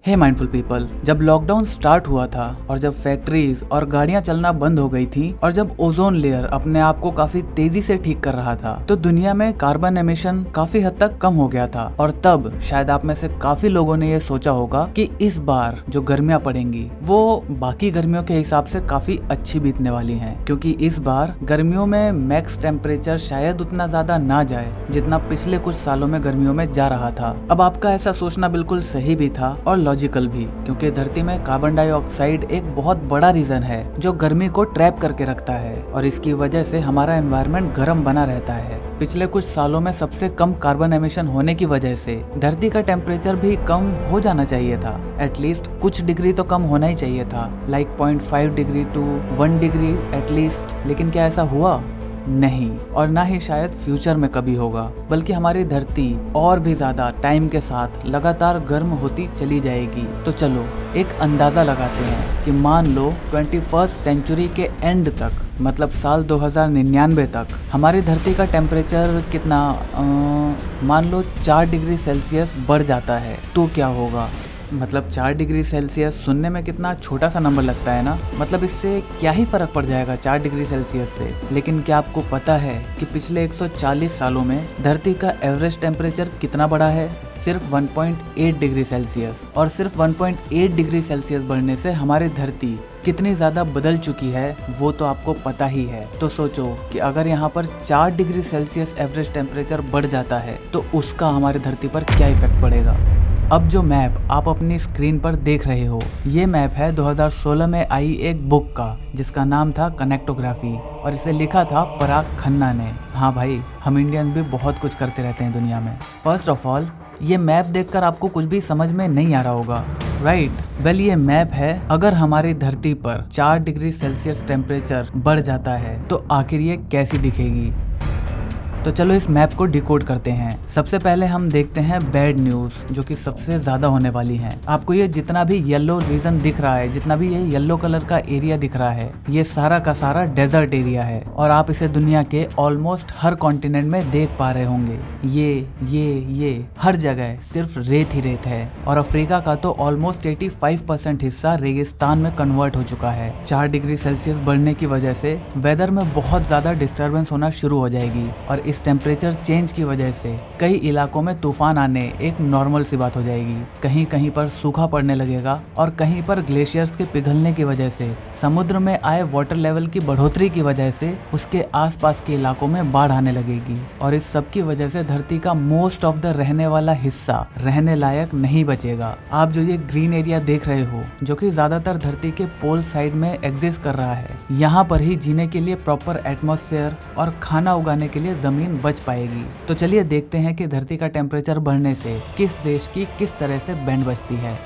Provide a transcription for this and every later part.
हे mindful people, जब lockdown start हुआ था और जब फैक्ट्रीज और गाड़ियां चलना बंद हो गई थी और जब ओजोन लेयर अपने आप को काफी तेजी से ठीक कर रहा था तो दुनिया में कार्बन एमिशन काफी हद तक कम हो गया था। और तब शायद आप में से काफी लोगों ने ये सोचा होगा कि इस बार जो गर्मियां पड़ेंगी वो बाकी गर्मियों के हिसाब से काफी अच्छी बीतने वाली हैं, क्योंकि इस बार गर्मियों में मैक्स टेम्परेचर शायद उतना ज्यादा ना जाए जितना पिछले कुछ सालों में गर्मियों में जा रहा था। अब आपका ऐसा सोचना बिल्कुल सही भी था और लॉजिकल भी, क्योंकि धरती में कार्बन डाइऑक्साइड एक बहुत बड़ा रीजन है जो गर्मी को ट्रैप करके रखता है और इसकी वजह से हमारा एनवायरनमेंट गर्म बना रहता है। पिछले कुछ सालों में सबसे कम कार्बन एमिशन होने की वजह से धरती का टेम्परेचर भी कम हो जाना चाहिए था। एटलीस्ट कुछ डिग्री तो कम होना ही चाहिए था, like 0.5 degree to 1 degree at least. लेकिन क्या ऐसा हुआ? नहीं, और ना ही शायद फ्यूचर में कभी होगा, बल्कि हमारी धरती और भी ज्यादा टाइम के साथ लगातार गर्म होती चली जाएगी। तो चलो एक अंदाजा लगाते हैं कि मान लो 21st सेंचुरी के एंड तक, मतलब साल 2099 तक हमारी धरती का टेम्परेचर कितना मान लो 4 डिग्री सेल्सियस बढ़ जाता है तो क्या होगा? मतलब 4 डिग्री सेल्सियस सुनने में कितना छोटा सा नंबर लगता है ना, मतलब इससे क्या ही फर्क पड़ जाएगा 4 डिग्री सेल्सियस से। लेकिन क्या आपको पता है कि पिछले 140 सालों में धरती का एवरेज टेम्परेचर कितना बढ़ा है? सिर्फ 1.8 डिग्री सेल्सियस। और सिर्फ 1.8 डिग्री सेल्सियस बढ़ने से हमारी धरती कितनी ज्यादा बदल चुकी है वो तो आपको पता ही है। तो सोचो कि अगर यहाँ पर 4 डिग्री सेल्सियस एवरेज टेम्परेचर बढ़ जाता है तो उसका हमारी धरती पर क्या इफेक्ट पड़ेगा। अब जो मैप आप अपनी स्क्रीन पर देख रहे हो, ये मैप है 2016 में आई एक बुक का जिसका नाम था कनेक्टोग्राफी, और इसे लिखा था पराग खन्ना ने। हाँ भाई, हम इंडियंस भी बहुत कुछ करते रहते हैं दुनिया में। फर्स्ट ऑफ ऑल, ये मैप देखकर आपको कुछ भी समझ में नहीं आ रहा होगा, राइट? वेल, ये मैप है अगर हमारी धरती पर 4 डिग्री सेल्सियस टेम्परेचर बढ़ जाता है तो आखिर ये कैसी दिखेगी। तो चलो इस मैप को डिकोड करते हैं। सबसे पहले हम देखते हैं बैड न्यूज, जो कि सबसे ज्यादा होने वाली है। आपको ये जितना भी येलो रीजन दिख रहा है, जितना भी ये येलो कलर का एरिया दिख रहा है, ये सारा का सारा डेजर्ट एरिया है और आप इसे दुनिया के ऑलमोस्ट हर कॉन्टिनेंट में देख पा रहे होंगे। ये हर जगह सिर्फ रेत ही रेत है और अफ्रीका का तो ऑलमोस्ट 85% हिस्सा रेगिस्तान में कन्वर्ट हो चुका है। 4 डिग्री सेल्सियस बढ़ने की वजह से वेदर में बहुत ज्यादा डिस्टर्बेंस होना शुरू हो जाएगी और इस टेम्परेचर चेंज की वजह से कई इलाकों में तूफान आने एक नॉर्मल सी बात हो जाएगी। कहीं कहीं पर सूखा पड़ने लगेगा और कहीं पर ग्लेशियर्स के पिघलने की वजह से समुद्र में आए वाटर लेवल की बढ़ोतरी की वजह से उसके आसपास के इलाकों में बाढ़ आने लगेगी। और इस सब की वजह से धरती का मोस्ट ऑफ द रहने वाला हिस्सा रहने लायक नहीं बचेगा। आप जो ये ग्रीन एरिया देख रहे हो, जो कि ज्यादातर धरती के पोल साइड में एग्जिस्ट कर रहा है, यहाँ पर ही जीने के लिए प्रॉपर एटमॉस्फेयर और खाना उगाने के लिए जमीन बच पाएगी। तो चलिए देखते हैं कि धरती का टेम्परेचर बढ़ने से किस देश की किस तरह से बैंड बचती है।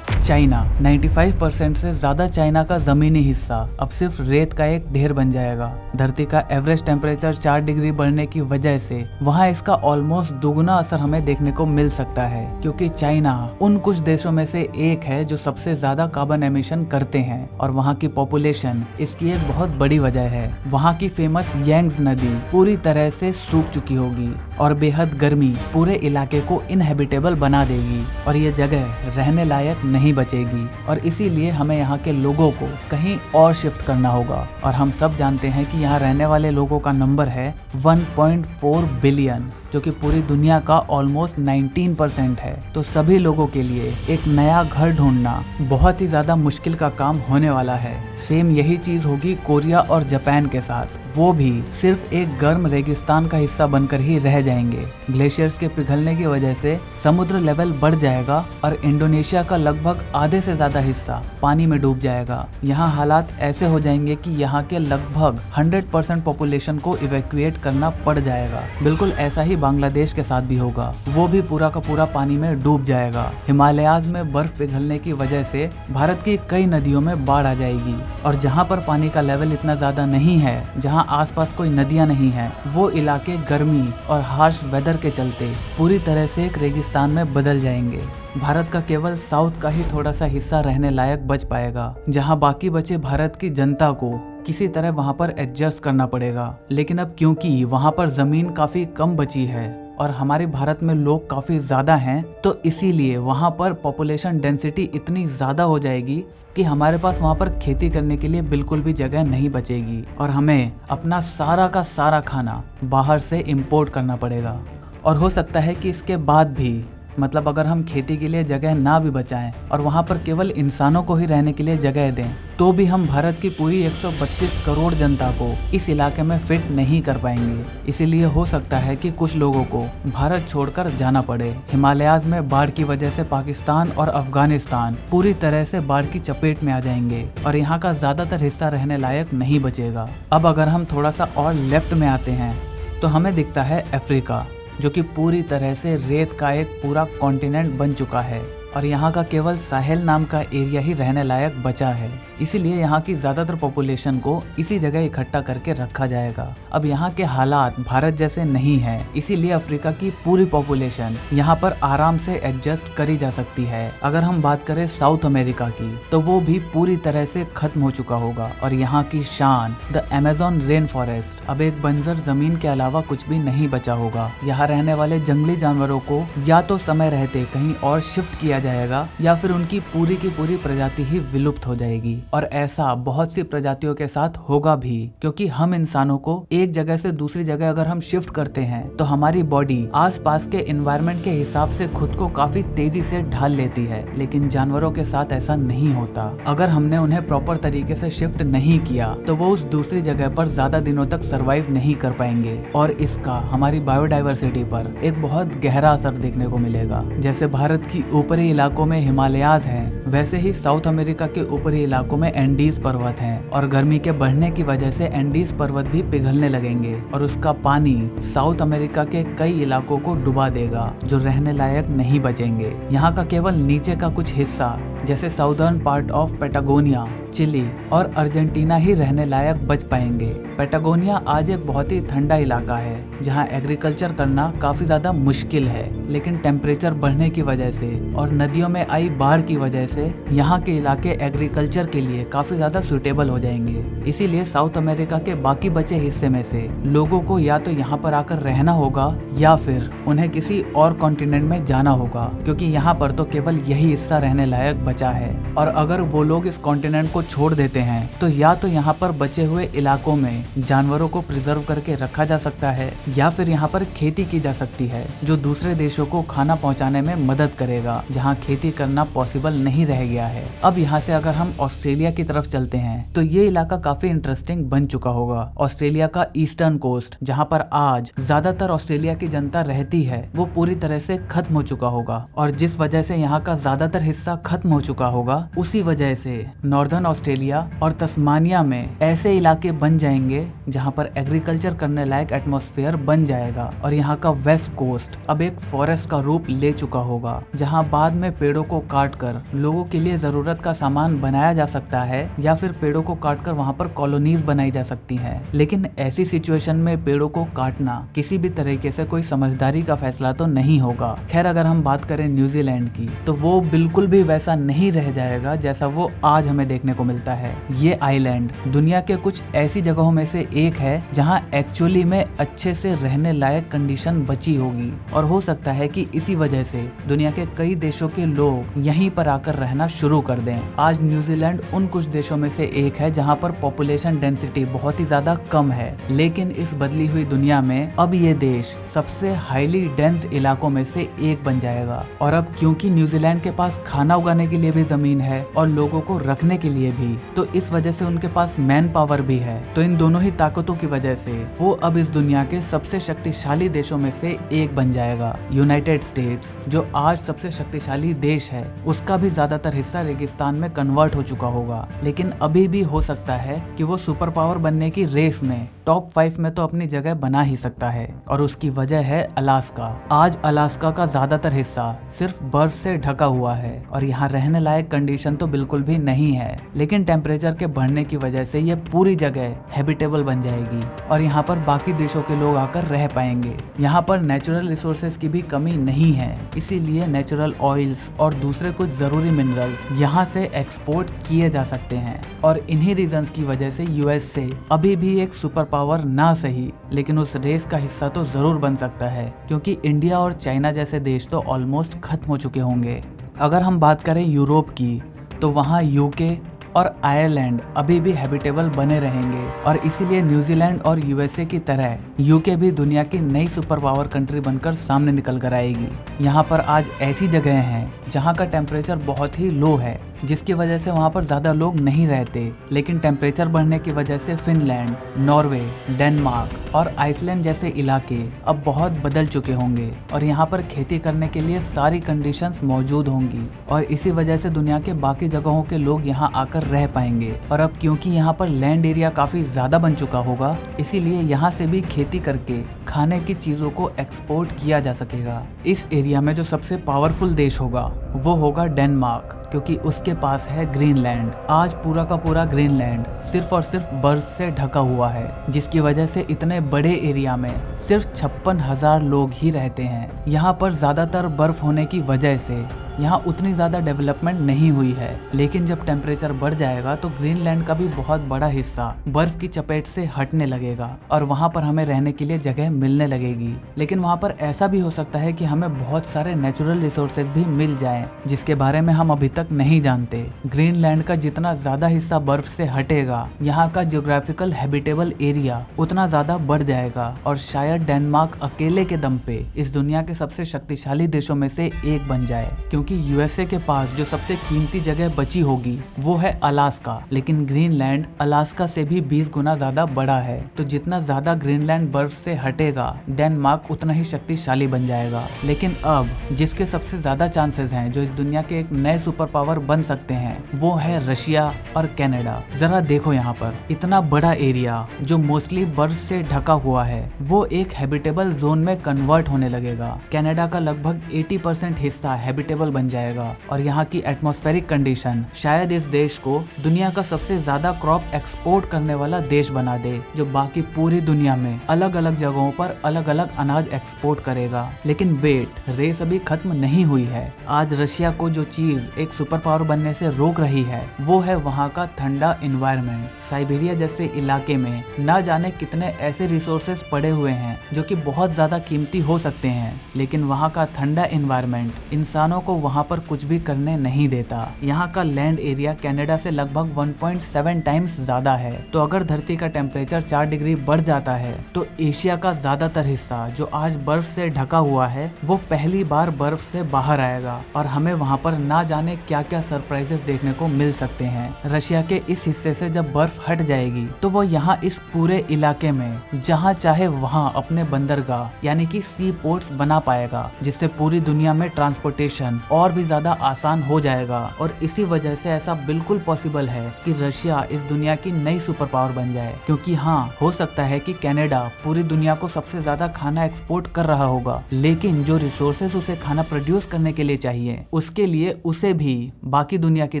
चाइना, 95% से ज्यादा चाइना का जमीनी हिस्सा अब सिर्फ रेत का एक ढेर बन जाएगा। धरती का एवरेज टेम्परेचर 4 डिग्री बढ़ने की वजह से वहाँ इसका ऑलमोस्ट दुगुना असर हमें देखने को मिल सकता है, क्योंकि चाइना उन कुछ देशों में से एक है जो सबसे ज्यादा कार्बन एमिशन करते हैं और वहाँ की पॉपुलेशन इसकी एक बहुत बड़ी वजह है। वहाँ की फेमस यांग्स नदी पूरी तरह से सूख चुकी होगी और बेहद गर्मी पूरे इलाके को इनहेबिटेबल बना देगी और ये जगह रहने लायक नहीं बचेगी। और इसीलिए हमें यहाँ के लोगों को कहीं और शिफ्ट करना होगा। और हम सब जानते हैं कि यहाँ रहने वाले लोगों का नंबर है 1.4 बिलियन, जो कि पूरी दुनिया का ऑलमोस्ट 19% है। तो सभी लोगों के लिए एक नया घर ढूंढना बहुत ही ज्यादा मुश्किल का काम होने वाला है। सेम यही चीज होगी कोरिया और जापान के साथ, वो भी सिर्फ एक गर्म रेगिस्तान का हिस्सा बनकर ही रह जाएंगे। ग्लेशियर्स के पिघलने की वजह से समुद्र लेवल बढ़ जाएगा और इंडोनेशिया का लगभग आधे से ज्यादा हिस्सा पानी में डूब जाएगा। यहाँ हालात ऐसे हो जाएंगे कि यहाँ के लगभग 100% पॉपुलेशन को इवैक्यूएट करना पड़ जाएगा। बिल्कुल ऐसा ही बांग्लादेश के साथ भी होगा, वो भी पूरा का पूरा पानी में डूब जाएगा। हिमालयाज में बर्फ पिघलने की वजह से भारत की कई नदियों में बाढ़ आ जाएगी और जहाँ पर पानी का लेवल इतना ज्यादा नहीं है, जहाँ आसपास कोई नदियां नहीं हैं, वो इलाके गर्मी और हार्श वेदर के चलते पूरी तरह से एक रेगिस्तान में बदल जाएंगे। भारत का केवल साउथ का ही थोड़ा सा हिस्सा रहने लायक बच पाएगा, जहां बाकी बचे भारत की जनता को किसी तरह वहां पर एडजस्ट करना पड़ेगा। लेकिन अब क्योंकि वहां पर जमीन काफी कम बची है और हमारे भारत में लोग काफी ज्यादा हैं, तो इसीलिए वहाँ पर पॉपुलेशन डेंसिटी इतनी ज्यादा हो जाएगी कि हमारे पास वहाँ पर खेती करने के लिए बिल्कुल भी जगह नहीं बचेगी और हमें अपना सारा का सारा खाना बाहर से इंपोर्ट करना पड़ेगा। और हो सकता है कि इसके बाद भी मतलब अगर हम खेती के लिए जगह ना भी बचाएं और वहाँ पर केवल इंसानों को ही रहने के लिए जगह दें, तो भी हम भारत की पूरी 132 करोड़ जनता को इस इलाके में फिट नहीं कर पाएंगे। इसीलिए हो सकता है कि कुछ लोगों को भारत छोड़कर जाना पड़े। हिमालयाज में बाढ़ की वजह से पाकिस्तान और अफगानिस्तान पूरी तरह से बाढ़ की चपेट में आ जाएंगे और यहाँ का ज्यादातर हिस्सा रहने लायक नहीं बचेगा। अब अगर हम थोड़ा सा और लेफ्ट में आते हैं तो हमें दिखता है अफ्रीका, जो कि पूरी तरह से रेत का एक पूरा कॉन्टिनेंट बन चुका है और यहाँ का केवल साहेल नाम का एरिया ही रहने लायक बचा है। इसीलिए यहाँ की ज्यादातर पॉपुलेशन को इसी जगह इकट्ठा करके रखा जाएगा। अब यहाँ के हालात भारत जैसे नहीं है, इसीलिए अफ्रीका की पूरी पॉपुलेशन यहाँ पर आराम से एडजस्ट करी जा सकती है। अगर हम बात करें साउथ अमेरिका की, तो वो भी पूरी तरह से खत्म हो चुका होगा और यहाँ की शान द अमेज़न रेन फॉरेस्ट अब एक बंजर जमीन के अलावा कुछ भी नहीं बचा होगा। यहाँ रहने वाले जंगली जानवरों को या तो समय रहते कहीं और शिफ्ट किया जाएगा या फिर उनकी पूरी की पूरी प्रजाति ही विलुप्त हो जाएगी। और ऐसा बहुत सी प्रजातियों के साथ होगा भी, क्योंकि हम इंसानों को एक जगह से दूसरी जगह अगर हम शिफ्ट करते हैं तो हमारी बॉडी आसपास के एनवायरनमेंट के हिसाब से खुद को काफी तेजी से ढाल लेती है, लेकिन जानवरों के साथ ऐसा नहीं होता। अगर हमने उन्हें प्रॉपर तरीके से शिफ्ट नहीं किया तो वो उस दूसरी जगह पर ज्यादा दिनों तक सरवाइव नहीं कर पाएंगे और इसका हमारी बायोडाइवर्सिटी पर एक बहुत गहरा असर देखने को मिलेगा। जैसे भारत की ऊपरी इलाकों में हिमालयाज हैं, वैसे ही साउथ अमेरिका के ऊपरी इलाकों में एंडीज पर्वत हैं और गर्मी के बढ़ने की वजह से एंडीज पर्वत भी पिघलने लगेंगे और उसका पानी साउथ अमेरिका के कई इलाकों को डुबा देगा जो रहने लायक नहीं बचेंगे। यहाँ का केवल नीचे का कुछ हिस्सा जैसे southern part of Patagonia, Chile और अर्जेंटीना ही रहने लायक बच पाएंगे। पेटागोनिया आज एक बहुत ही ठंडा इलाका है जहाँ एग्रीकल्चर करना काफी ज्यादा मुश्किल है, लेकिन टेम्परेचर बढ़ने की वजह से और नदियों में आई बाढ़ की वजह से यहाँ के इलाके एग्रीकल्चर के लिए काफी ज्यादा सुटेबल हो जाएंगे। इसीलिए साउथ अमेरिका के बाकी बचे हिस्से में से लोगों को या तो यहाँ पर आकर रहना होगा या फिर उन्हें किसी और कॉन्टिनेंट में जाना होगा, क्योंकि यहाँ पर तो केवल यही हिस्सा रहने लायक बचा है। और अगर वो लोग इस कॉन्टिनेंट को छोड़ देते हैं तो या तो यहाँ पर बचे हुए इलाकों में जानवरों को प्रिजर्व करके रखा जा सकता है या फिर यहाँ पर खेती की जा सकती है, जो दूसरे देशों को खाना पहुँचाने में मदद करेगा जहाँ खेती करना पॉसिबल नहीं रह गया है। अब यहाँ से अगर हम ऑस्ट्रेलिया की तरफ चलते हैं तो ये इलाका काफी इंटरेस्टिंग बन चुका होगा। ऑस्ट्रेलिया का ईस्टर्न कोस्ट, जहाँ पर आज ज्यादातर ऑस्ट्रेलिया की जनता रहती है, वो पूरी तरह से खत्म हो चुका होगा और जिस वजह से यहाँ का ज्यादातर हिस्सा खत्म हो चुका होगा, उसी वजह से नॉर्दर्न ऑस्ट्रेलिया और तस्मानिया में ऐसे इलाके बन जाएंगे जहाँ पर एग्रीकल्चर करने लायक एटमॉस्फेयर बन जाएगा और यहाँ का वेस्ट कोस्ट अब एक फॉरेस्ट का रूप ले चुका होगा, जहाँ बाद में पेड़ों को काटकर लोगों के लिए जरूरत का सामान बनाया जा सकता है या फिर पेड़ों को काटकर वहाँ पर कॉलोनीज बनाई जा सकती हैं। लेकिन ऐसी सिचुएशन में पेड़ों को काटना किसी भी तरीके से कोई समझदारी का फैसला तो नहीं होगा। खैर, अगर हम बात करें न्यूजीलैंड की, तो वो बिल्कुल भी वैसा नहीं रह जाएगा जैसा वो आज हमें देखने को मिलता है। ये आइलैंड दुनिया के कुछ ऐसी जगहों में से एक है जहाँ एक्चुअली में अच्छे से रहने लायक कंडीशन बची होगी और हो सकता है कि इसी वजह से दुनिया के कई देशों के लोग यहीं पर आकर रहना शुरू कर दें। आज न्यूजीलैंड उन कुछ देशों में से एक है जहाँ पर पॉपुलेशन डेंसिटी बहुत ही ज्यादा कम है, लेकिन इस बदली हुई दुनिया में अब ये देश सबसे हाईली डेंस इलाकों में से एक बन जाएगा। और अब क्योंकि न्यूजीलैंड के पास खाना उगाने के लिए भी जमीन है और लोगों को रखने के लिए भी, तो इस वजह से उनके पास मैन पावर भी है। तो इन दोनों ही ताकतों की वजह से वो अब इस दुनिया के सबसे शक्तिशाली देशों में से एक बन जाएगा। यूनाइटेड स्टेट्स, जो आज सबसे शक्तिशाली देश है, उसका भी ज्यादातर हिस्सा रेगिस्तान में कन्वर्ट हो चुका होगा, लेकिन अभी भी हो सकता है कि वो सुपर पावर बनने की रेस में टॉप 5 में तो अपनी जगह बना ही सकता है। और उसकी वजह है अलास्का। आज अलास्का का ज्यादातर हिस्सा सिर्फ बर्फ से ढका हुआ है और यहाँ रहने लायक कंडीशन तो बिल्कुल भी नहीं है, लेकिन टेम्परेचर के बढ़ने की वजह से ये पूरी जगह हैबिटेबल बन जाएगी और यहाँ पर बाकी देशों के लोग आकर रह पाएंगे। यहाँ पर नेचुरल रिसोर्सेज की भी कमी नहीं है, इसीलिए नेचुरल ऑयल्स और दूसरे कुछ जरूरी मिनरल्स यहाँ से एक्सपोर्ट किए जा सकते हैं। और इन्हीं रीजंस की वजह से यूएस से अभी भी एक सुपर पावर ना सही, लेकिन उस रेस का हिस्सा तो जरूर बन सकता है, क्योंकि इंडिया और चाइना जैसे देश तो ऑलमोस्ट खत्म हो चुके होंगे। अगर हम बात करें यूरोप की, तो वहाँ यूके और आयरलैंड अभी भी हैबिटेबल बने रहेंगे, और इसीलिए न्यूजीलैंड और यूएसए की तरह यूके भी दुनिया की नई सुपर पावर कंट्री बनकर सामने निकल कर आएगी। यहाँ पर आज ऐसी जगह हैं जहाँ का टेम्परेचर बहुत ही लो है, जिसकी वजह से वहाँ पर ज़्यादा लोग नहीं रहते, लेकिन टेम्परेचर बढ़ने की वजह से फिनलैंड, नॉर्वे, डेनमार्क और आइसलैंड जैसे इलाके अब बहुत बदल चुके होंगे, और यहाँ पर खेती करने के लिए सारी कंडीशंस मौजूद होंगी, और इसी वजह से दुनिया के बाकी जगहों के लोग यहाँ आकर रह पाएंगे। और अब क्योंकि यहाँ पर लैंड एरिया काफ़ी ज़्यादा बन चुका होगा, इसीलिए यहाँ से भी खेती करके खाने की चीज़ों को एक्सपोर्ट किया जा सकेगा। इस एरिया में जो सबसे पावरफुल देश होगा वो होगा डेनमार्क, क्योंकि उसके पास है ग्रीनलैंड। आज पूरा का पूरा ग्रीनलैंड सिर्फ और सिर्फ बर्फ से ढका हुआ है, जिसकी वजह से इतने बड़े एरिया में सिर्फ 56,000 लोग ही रहते हैं। यहाँ पर ज्यादातर बर्फ होने की वजह से यहाँ उतनी ज़्यादा डेवलपमेंट नहीं हुई है, लेकिन जब टेम्परेचर बढ़ जाएगा तो ग्रीनलैंड का भी बहुत बड़ा हिस्सा बर्फ की चपेट से हटने लगेगा, और वहाँ पर हमें रहने के लिए जगह मिलने लगेगी। लेकिन वहाँ पर ऐसा भी हो सकता है कि हमें बहुत सारे नेचुरल रिसोर्सेज भी मिल जाएं, जिसके बारे में हम अभी तक नहीं जानते। ग्रीनलैंड का जितना ज़्यादा हिस्सा बर्फ से हटेगा, यहाँ का जियोग्राफिकल हैबिटेबल एरिया उतना ज़्यादा बढ़ जाएगा, और शायद डेनमार्क अकेले के दम पे इस दुनिया के सबसे शक्तिशाली देशों में से एक बन जाए, क्योंकि यूएसए के पास जो सबसे कीमती जगह बची होगी वो है अलास्का, लेकिन ग्रीनलैंड अलास्का से भी 20 गुना ज्यादा बड़ा है। तो जितना ज्यादा ग्रीनलैंड बर्फ से हटेगा, डेनमार्क उतना ही शक्तिशाली बन जाएगा। लेकिन अब जिसके सबसे ज्यादा चांसेस हैं जो इस दुनिया के एक नए सुपर पावर बन सकते हैं, वो है रशिया और कनाडा। जरा देखो यहाँ पर इतना बड़ा एरिया जो मोस्टली बर्फ से ढका हुआ है, वो एक हैबिटेबल जोन में कन्वर्ट होने लगेगा। कनाडा का लगभग 80% हिस्सा हैबिटेबल बन जाएगा, और यहाँ की एटमॉस्फेरिक कंडीशन शायद इस देश को दुनिया का सबसे ज्यादा क्रॉप एक्सपोर्ट करने वाला देश बना दे, जो बाकी पूरी दुनिया में अलग अलग जगहों पर अलग अलग अनाज एक्सपोर्ट करेगा। लेकिन वेट, रेस अभी खत्म नहीं हुई है। आज रशिया को जो चीज एक सुपर पावर बनने से रोक रही है, वो है वहाँ का ठंडा इन्वायरमेंट। साइबेरिया जैसे इलाके में ना जाने कितने ऐसे रिसोर्सेज पड़े हुए हैं जो कि बहुत ज्यादा कीमती हो सकते हैं, लेकिन वहाँ का ठंडा इन्वायरमेंट इंसानों को वहाँ पर कुछ भी करने नहीं देता। यहाँ का लैंड एरिया कनाडा से लगभग 1.7 टाइम्स ज्यादा है। तो अगर धरती का टेम्परेचर 4 डिग्री बढ़ जाता है, तो एशिया का ज्यादातर हिस्सा जो आज बर्फ से ढका हुआ है, वो पहली बार बर्फ से बाहर आएगा, और हमें वहाँ पर ना जाने क्या क्या सरप्राइजेस देखने को मिल सकते हैं। रशिया के इस हिस्से से जब बर्फ हट जाएगी, तो वो यहाँ इस पूरे इलाके में जहाँ चाहे वहाँ अपने बंदरगाह यानी कि सी पोर्ट्स बना पाएगा, जिससे पूरी दुनिया में ट्रांसपोर्टेशन और भी ज्यादा आसान हो जाएगा। और इसी वजह से ऐसा बिल्कुल पॉसिबल है कि रशिया इस दुनिया की नई सुपर पावर बन जाए, क्योंकि हाँ, हो सकता है कि कनाडा पूरी दुनिया को सबसे ज्यादा खाना एक्सपोर्ट कर रहा होगा, लेकिन जो रिसोर्सेज उसे खाना प्रोड्यूस करने के लिए चाहिए, उसके लिए उसे भी बाकी दुनिया की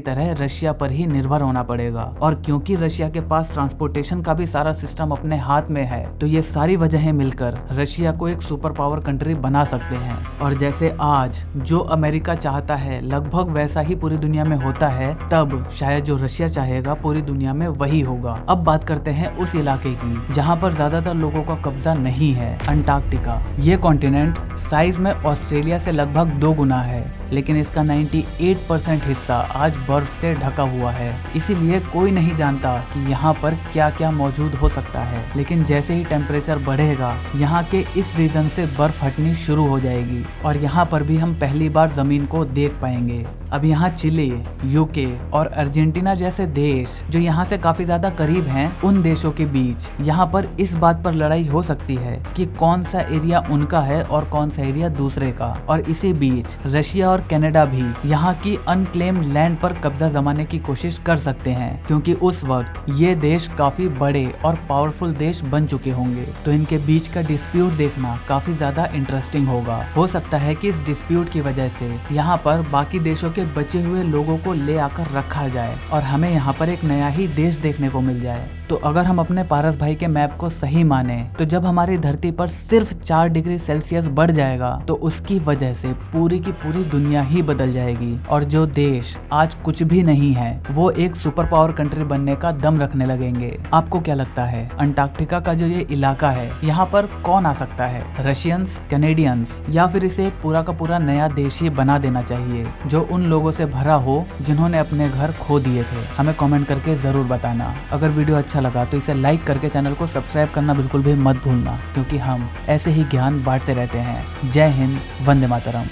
तरह रशिया पर ही निर्भर होना पड़ेगा। और क्योंकि रशिया के पास ट्रांसपोर्टेशन का भी सारा सिस्टम अपने हाथ में है, तो ये सारी वजहें मिलकर रशिया को एक सुपर पावर कंट्री बना सकते हैं। और जैसे आज जो अमेरिका चाहता है लगभग वैसा ही पूरी दुनिया में होता है, तब शायद जो रशिया चाहेगा पूरी दुनिया में वही होगा। अब बात करते हैं उस इलाके की जहाँ पर ज्यादातर लोगों का कब्जा नहीं है, अंटार्कटिका। ये कॉन्टिनेंट साइज में ऑस्ट्रेलिया से लगभग 2 गुना है, लेकिन इसका 98% हिस्सा आज बर्फ से ढका हुआ है। इसीलिए कोई नहीं जानता कि यहाँ पर क्या क्या मौजूद हो सकता है। लेकिन जैसे ही टेम्परेचर बढ़ेगा, यहाँ के इस रीजन से बर्फ हटनी शुरू हो जाएगी, और यहाँ पर भी हम पहली बार जमीन को देख पाएंगे। अब यहाँ चिली, यूके और अर्जेंटीना जैसे देश जो यहाँ से काफी ज्यादा करीब हैं, उन देशों के बीच यहाँ पर इस बात पर लड़ाई हो सकती है कि कौन सा एरिया उनका है और कौन सा एरिया दूसरे का। और इसी बीच रशिया और कनाडा भी यहाँ की अनक्लेम्ड लैंड पर कब्जा जमाने की कोशिश कर सकते हैं, क्योंकि उस वक्त ये देश काफी बड़े और पावरफुल देश बन चुके होंगे। तो इनके बीच का डिस्प्यूट देखना काफी ज्यादा इंटरेस्टिंग होगा। हो सकता है कि इस डिस्प्यूट की वजह से यहाँ पर बाकी देशों के बचे हुए लोगों को ले आकर रखा जाए और हमें यहाँ पर एक नया ही देश देखने को मिल जाए। तो अगर हम अपने पारस भाई के मैप को सही माने तो जब हमारी धरती पर सिर्फ 4 डिग्री सेल्सियस बढ़ जाएगा तो उसकी वजह से पूरी की पूरी दुनिया ही बदल जाएगी और जो देश आज कुछ भी नहीं है वो एक सुपर पावर कंट्री बनने का दम रखने लगेंगे। आपको क्या लगता है अंटार्कटिका का जो ये इलाका है यहाँ पर कौन आ सकता है? रशियंस, कैनेडियंस, या फिर इसे एक पूरा का पूरा नया देश ही बना देना चाहिए जो उन लोगों से भरा हो जिन्होंने अपने घर खो दिए थे? हमें कमेंट करके जरूर बताना। अगर वीडियो अच्छा लगा तो इसे लाइक करके चैनल को सब्सक्राइब करना बिल्कुल भी मत भूलना, क्योंकि हम ऐसे ही ज्ञान बांटते रहते हैं। जय हिंद, वंदे मातरम।